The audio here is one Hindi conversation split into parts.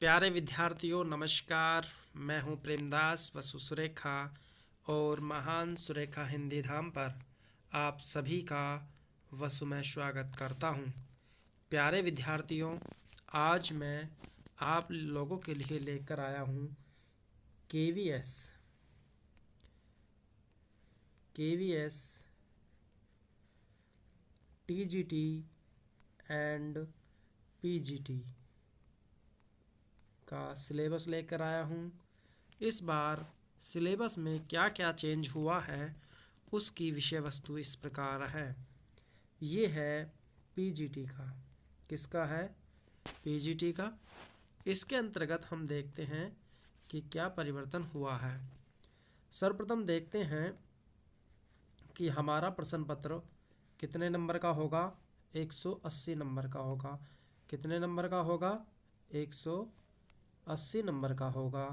प्यारे विद्यार्थियों नमस्कार। मैं हूं प्रेमदास वसु सुरेखा और महान सुरेखा हिंदी धाम पर आप सभी का वसु में स्वागत करता हूं। प्यारे विद्यार्थियों, आज मैं आप लोगों के लिए लेकर आया हूं केवीएस टीजीटी एंड पीजीटी का सिलेबस लेकर आया हूँ। इस बार सिलेबस में क्या क्या चेंज हुआ है उसकी विषय वस्तु इस प्रकार है। ये है पीजीटी का। किसका है? पीजीटी का। इसके अंतर्गत हम देखते हैं कि क्या परिवर्तन हुआ है। सर्वप्रथम देखते हैं कि हमारा प्रश्न पत्र कितने नंबर का होगा? 180 नंबर का होगा। कितने नंबर का होगा? 180 नंबर का होगा।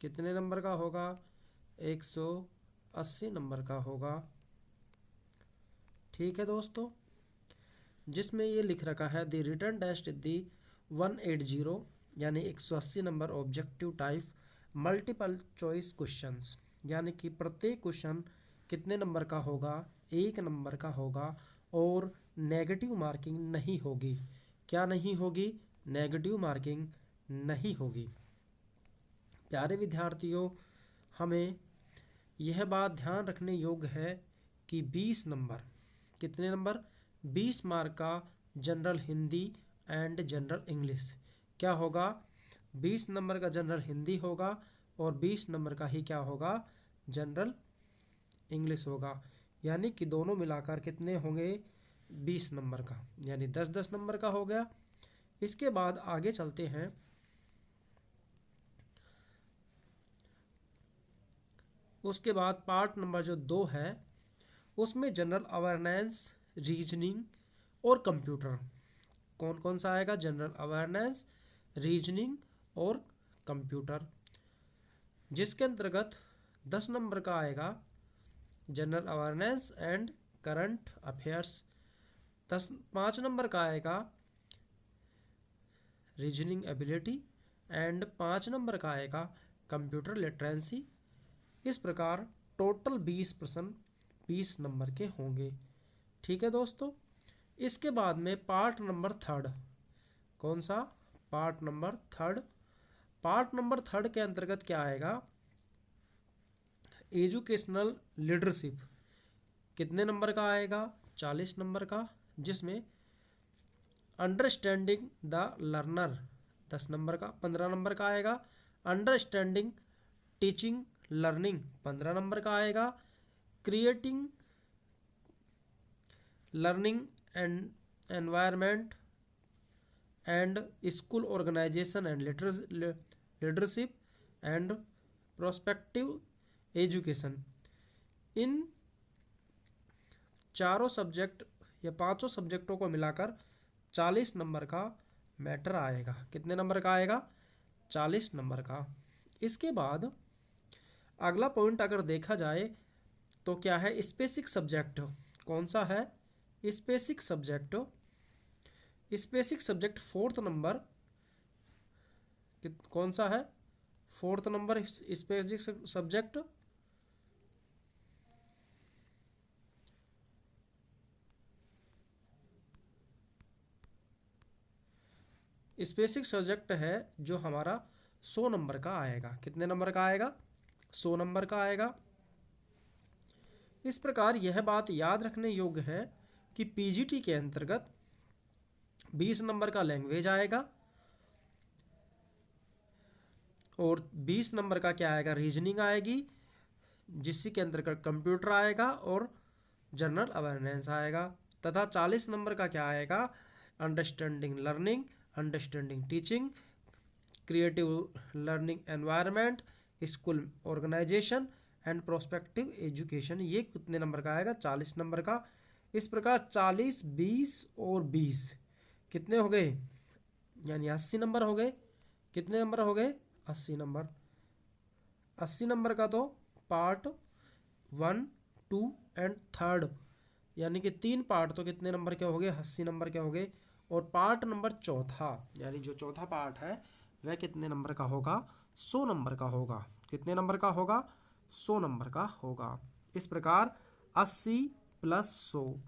कितने नंबर का होगा? 180 नंबर का होगा। ठीक है दोस्तों, जिसमें ये लिख रखा है द रिटर्न टेस्ट दी 180 यानी 180 number objective type multiple choice questions, यानी कि प्रत्येक क्वेश्चन कितने नंबर का होगा? 1 नंबर का होगा और नेगेटिव मार्किंग नहीं होगी। क्या नहीं होगी? नेगेटिव मार्किंग नहीं होगी। प्यारे विद्यार्थियों, हमें यह बात ध्यान रखने योग्य है कि 20 नंबर, कितने नंबर? 20 मार्क का general Hindi and general English क्या होगा? 20 नंबर का जनरल हिंदी होगा और 20 नंबर का ही क्या होगा? जनरल इंग्लिश होगा। यानी कि दोनों मिलाकर कितने होंगे? 20 नंबर का, यानी 10-10 नंबर का हो गया। इसके बाद आगे चलते हैं। उसके बाद पार्ट नंबर जो 2 है उसमें जनरल अवेयरनेस, रीजनिंग और कंप्यूटर। कौन कौन सा आएगा? जनरल अवेयरनेस, रीजनिंग और कंप्यूटर, जिसके अंतर्गत 10 नंबर का आएगा general awareness and current affairs. 5 number का आएगा रीजनिंग एबिलिटी एंड 5 नंबर का आएगा कंप्यूटर लिटरेंसी। इस प्रकार टोटल 20 प्रश्न 20 नंबर के होंगे। ठीक है दोस्तों, इसके बाद में पार्ट नंबर 3। कौन सा? Part number 3। पार्ट नंबर 3 के अंतर्गत क्या आएगा? Educational leadership. कितने नंबर का आएगा? 40 नंबर का, जिसमें अंडरस्टैंडिंग द लर्नर 10 नंबर का। 15 नंबर का आएगा अंडरस्टैंडिंग टीचिंग लर्निंग, 15 नंबर का आएगा creating learning and environment and school organization and leadership and prospective education. इन चारों सब्जेक्ट या 5 सब्जेक्टों को मिलाकर 40 नंबर का मैटर आएगा। कितने नंबर का आएगा? 40 नंबर का। इसके बाद अगला पॉइंट अगर देखा जाए तो क्या है? Specific subject. कौन सा है? Specific subject. Specific subject 4th number. कौन सा है? 4th number specific subject. Specific subject है जो हमारा 100 नंबर का आएगा। कितने नंबर का आएगा? 100 नंबर का आएगा। इस प्रकार यह बात याद रखने योग्य है कि पीजीटी के अंतर्गत 20 नंबर का लैंग्वेज आएगा और 20 नंबर का क्या आएगा? रीजनिंग आएगी, जिसके अंतर्गत कंप्यूटर आएगा और जनरल अवेयरनेस आएगा, तथा 40 नंबर का क्या आएगा? Understanding learning, understanding teaching, creative learning environment, school organization and prospective education. ये कितने नंबर का आएगा? 40 नंबर का। इस प्रकार 40, 20 और 20 कितने हो गए? यानी 80 नंबर हो गए। कितने नंबर हो गए? 80 नंबर। 80 नंबर का तो पार्ट 1, 2 एंड 3 यानी कि 3 पार्ट तो कितने नंबर के हो गए, 80 नंबर के हो गए। और पार्ट नंबर चौथा, यानी जो चौथा पार्ट है वह कितने नंबर का होगा, 100 नंबर का होगा। कितने नंबर का होगा, 100 नंबर का होगा। इस प्रकार 80 + 100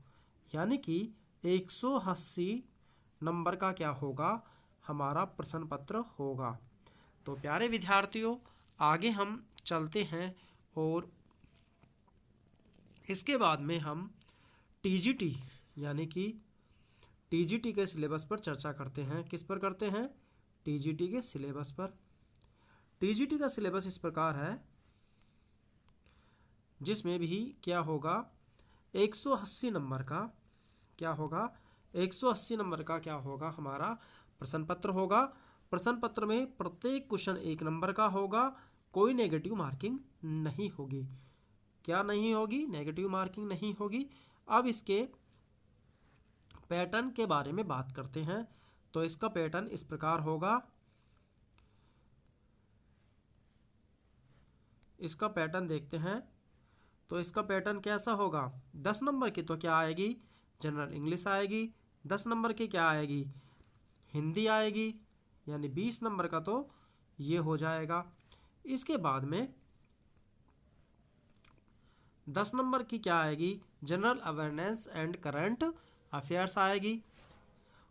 यानी कि 180 नंबर का क्या होगा, हमारा प्रश्न पत्र होगा। तो प्यारे विद्यार्थियों, आगे हम चलते हैं और इसके बाद में हम टीजीटी यानी कि टीजीटी के सिलेबस पर चर्चा करते हैं। किस पर करते हैं, टीजीटी के सिलेबस पर। टीजीटी का सिलेबस इस प्रकार है, जिसमें भी क्या होगा, 180 नंबर का क्या होगा, 180 नंबर का क्या होगा, हमारा प्रश्न पत्र होगा। प्रश्न पत्र में प्रत्येक क्वेश्चन 1 नंबर का होगा, कोई नेगेटिव मार्किंग नहीं होगी। क्या नहीं होगी, नेगेटिव मार्किंग नहीं होगी। अब इसके पैटर्न के बारे में बात करते हैं। तो इसका पैटर्न इस प्रकार होगा, इसका पैटर्न देखते हैं। तो इसका पैटर्न कैसा होगा, 10 नंबर की तो क्या आएगी, जनरल इंग्लिश आएगी। 10 नंबर की क्या आएगी, हिंदी आएगी। यानी 20 नंबर का तो ये हो जाएगा। इसके बाद में 10 नंबर की क्या आएगी, general awareness and current affairs आएगी।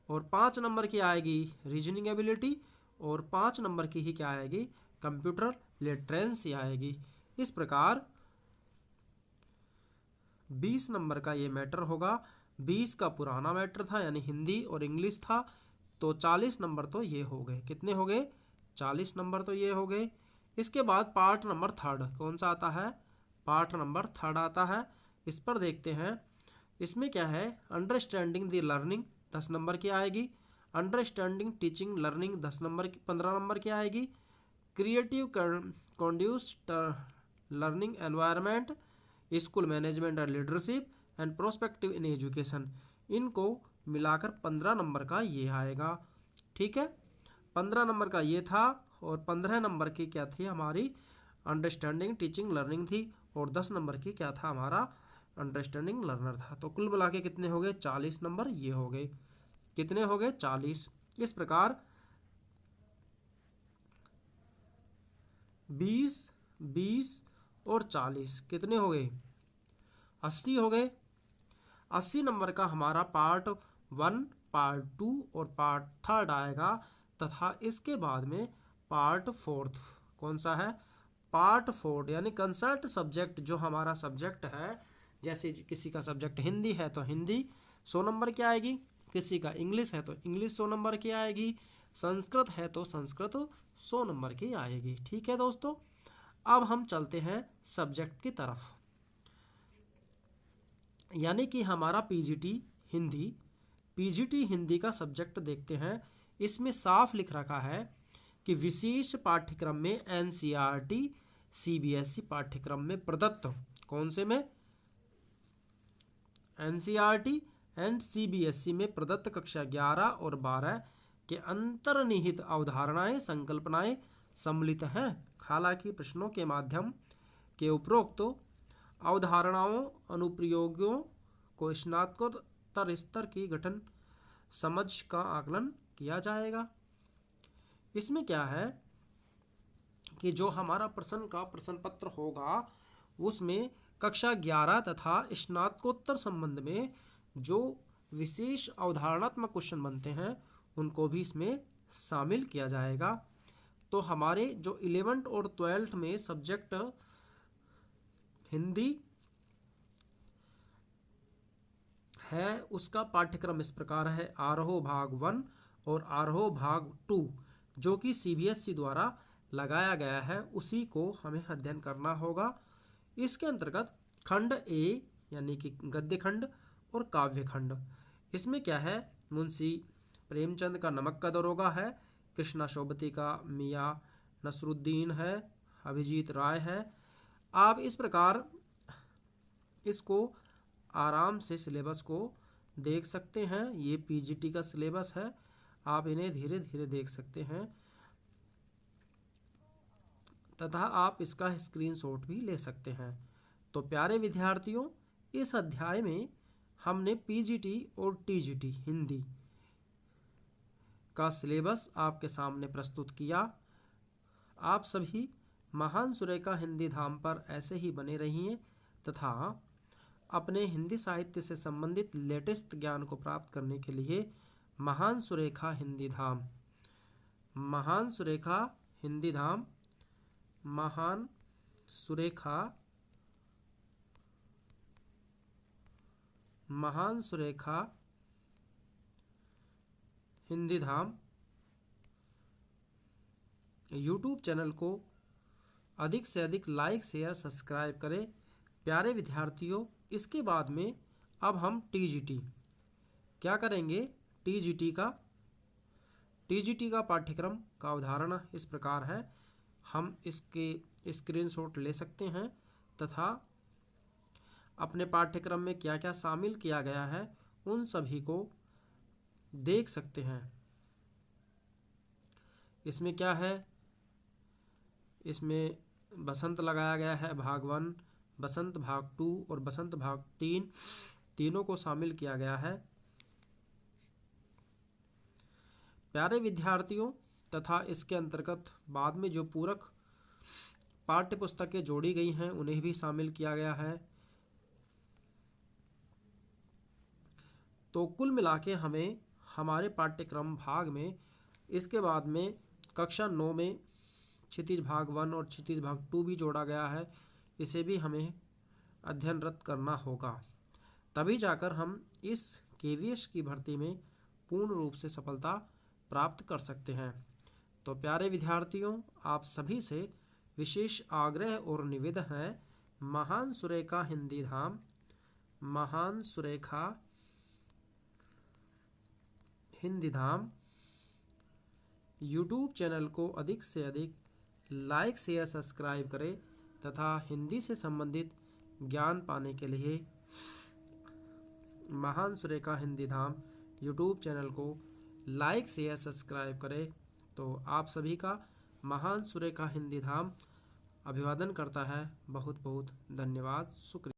और 5 नंबर की आएगी रीजनिंग एबिलिटी। और 5 नंबर की ही क्या आएगी, कंप्यूटर लिटरेंसी आएगी। इस प्रकार 20 नंबर का ये मैटर होगा। 20 का पुराना मैटर था, यानी हिंदी और इंग्लिश था। तो 40 नंबर तो ये हो गए। कितने हो गए, 40 नंबर तो ये हो गए। इसके बाद पार्ट नंबर 3 कौन सा आता है, पार्ट नंबर 3 आता है। इस पर देखते हैं। इसमें क्या है, अंडरस्टैंडिंग द लर्निंग 10 नंबर की आएगी। अंडरस्टैंडिंग टीचिंग लर्निंग 10 नंबर की 15 नंबर की आएगी। Creative conducive learning environment, school management and leadership and prospective in education, इनको मिलाकर 15 नंबर का ये आएगा। ठीक है, 15 नंबर का ये था। और 15 नंबर की क्या थी हमारी, अंडरस्टैंडिंग टीचिंग लर्निंग थी। और 10 नंबर की क्या था, हमारा अंडरस्टैंडिंग लर्नर था। तो कुल मिला के कितने हो गए, 40 नंबर ये हो गए। कितने हो गए, 40। इस प्रकार 20, 20 और 40 कितने हो गए, 80 हो गए। 80 नंबर का हमारा पार्ट 1, पार्ट 2 और पार्ट 3 आएगा। तथा इसके बाद में पार्ट 4 कौन सा है, पार्ट 4 यानी कंसल्ट सब्जेक्ट, जो हमारा सब्जेक्ट है। जैसे किसी का सब्जेक्ट हिंदी है तो हिंदी 100 नंबर की आएगी। किसी का इंग्लिश है तो इंग्लिश 100 नंबर की आएगी। संस्कृत है तो संस्कृत 100 नंबर की आएगी। ठीक है दोस्तों, अब हम चलते हैं सब्जेक्ट की तरफ। यानी कि हमारा पीजीटी हिंदी का सब्जेक्ट देखते हैं। इसमें साफ लिख रखा है कि विशेष पाठ्यक्रम में एनसीईआरटी सीबीएसई पाठ्यक्रम में प्रदत्त, कौन से में, एनसीईआरटी एंड सीबीएसई में प्रदत्त कक्षा 11 और 12 के अंतर्निहित अवधारणाएं संकल्पनाएं सम्मिलित हैं। हालांकि प्रश्नों के माध्यम के उपरोक्त अवधारणाओं अनुप्रयोगों को स्नातकोत्तर स्तर की गठन समझ का आकलन किया जाएगा। इसमें क्या है कि जो हमारा प्रश्न पत्र होगा उसमें कक्षा 11 तथा स्नातकोत्तर संबंध में जो विशेष अवधारणात्मक क्वेश्चन बनते हैं उनको भी इसमें शामिल किया जाएगा। तो हमारे जो 11th और 12th में सब्जेक्ट हिंदी है उसका पाठ्यक्रम इस प्रकार है, आरोह भाग 1 और आरोह भाग 2 जो कि सीबीएसई द्वारा लगाया गया है, उसी को हमें अध्ययन करना होगा। इसके अंतर्गत खंड ए यानी कि गद्य खंड और काव्य खंड, इसमें क्या है, मुंशी प्रेमचंद का नमक का दरोगा है, कृष्णा शोभती का मियाँ नसरुद्दीन है, अभिजीत राय है। आप इस प्रकार इसको आराम से सिलेबस को देख सकते हैं। ये पीजीटी का सिलेबस है, आप इन्हें धीरे धीरे देख सकते हैं तथा आप इसका स्क्रीनशॉट भी ले सकते हैं। तो प्यारे विद्यार्थियों, इस अध्याय में हमने पीजीटी और टीजीटी हिंदी का सिलेबस आपके सामने प्रस्तुत किया। आप सभी महान सुरेखा हिंदी धाम पर ऐसे ही बने रहिए तथा अपने हिंदी साहित्य से संबंधित लेटेस्ट ज्ञान को प्राप्त करने के लिए महान सुरेखा हिंदी धाम, महान सुरेखा हिंदी धाम, महान सुरेखा हिंदी धाम यूट्यूब चैनल को अधिक से अधिक लाइक शेयर सब्सक्राइब करें। प्यारे विद्यार्थियों, इसके बाद में अब हम टीजीटी क्या करेंगे। टीजीटी का पाठ्यक्रम का उदाहरण इस प्रकार है। हम इसके स्क्रीनशॉट ले सकते हैं तथा अपने पाठ्यक्रम में क्या क्या शामिल किया गया है उन सभी को देख सकते हैं। इसमें क्या है, इसमें बसंत लगाया गया है भाग 1, बसंत भाग 2 और बसंत भाग 3 तीनों को शामिल किया गया है। प्यारे विद्यार्थियों, तथा इसके अंतर्गत बाद में जो पूरक पाठ्य पुस्तकें जोड़ी गई हैं उन्हें भी शामिल किया गया है। तो कुल मिला के हमें हमारे पाठ्यक्रम भाग में इसके बाद में कक्षा 9 में क्षितिज भाग 1 और क्षितिज भाग 2 भी जोड़ा गया है। इसे भी हमें अध्ययनरत करना होगा, तभी जाकर हम इस केवीएस की भर्ती में पूर्ण रूप से सफलता प्राप्त कर सकते हैं। तो प्यारे विद्यार्थियों, आप सभी से विशेष आग्रह और निवेदन है, महान सुरेखा हिंदी धाम, महान सुरेखा हिंदी धाम यूट्यूब चैनल को अधिक से अधिक लाइक शेयर सब्सक्राइब करें तथा हिंदी से संबंधित ज्ञान पाने के लिए महान सुरेखा हिंदी धाम यूट्यूब चैनल को लाइक शेयर सब्सक्राइब करें। तो आप सभी का महान सुरेखा हिंदी धाम अभिवादन करता है। बहुत बहुत धन्यवाद, शुक्रिया।